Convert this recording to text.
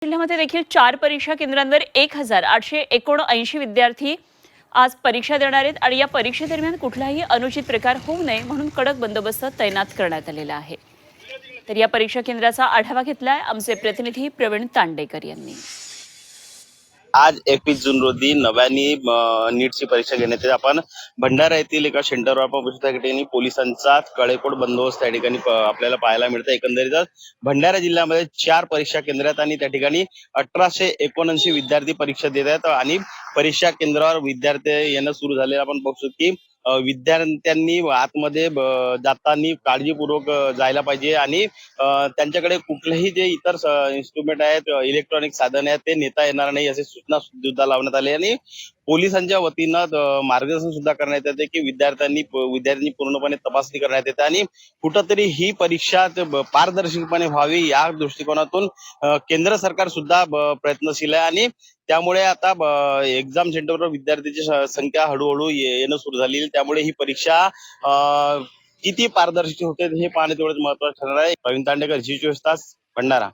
जिल्ह्यामध्ये देखील 4 परीक्षा केंद्रांवर 1879 विद्यार्थी आज परीक्षा देणार आहेत आणि या परीक्षेदरम्यान कुठलाही अनुचित प्रकार होऊ नये म्हणून कडक बंदोबस्त तैनात करण्यात आलेला आहे। तर या परीक्षा केंद्राचा आढावा घेतलाय आमचे प्रतिनिधी प्रवीण तांडेकर यांनी। आज 21 जून रोजी नव्याने नीटची परीक्षा घेण्यात येते। आपण भंडारा येथील एका सेंटरवर आपण बघू त्या ठिकाणी पोलिसांचा कडेकोट बंदोबस्त त्या ठिकाणी आपल्याला पाहायला मिळतं। एकंदरीतच भंडारा जिल्ह्यामध्ये 4 परीक्षा केंद्र आहेत आणि त्या ठिकाणी 1879 विद्यार्थी परीक्षा देत आहेत आणि परीक्षा केंद्रावर विद्यार्थी येणं सुरू झाले। आपण बघतो की विद्यार्थ्यांनी आतमध्ये जाताना काळजीपूर्वक जायला पाहिजे आणि त्यांच्याकडे कुठलेही जे इतर इन्स्ट्रुमेंट आहेत, इलेक्ट्रॉनिक साधन आहेत ते नेता येणार नाही असे सूचना सुद्धा लावण्यात आली आणि पोलिसांच्या वतीनं मार्गदर्शन सुद्धा करण्यात येते की विद्यार्थ्यांनी पूर्णपणे तपासणी करण्यात येते आणि कुठंतरी ही परीक्षा पारदर्शकपणे व्हावी या दृष्टिकोनातून केंद्र सरकार सुद्धा प्रयत्नशील आहे आणि त्यामुळे आता एक्झाम सेंटरवर विद्यार्थ्यांची संख्या हळूहळू येणं सुरू झाली। त्यामुळे ही परीक्षा किती पारदर्शी होते हे पाहणे तेवढंच महत्त्वाचं ठरणार आहे। प्रवीण तांडेकर, जी 24 तास, भंडारा।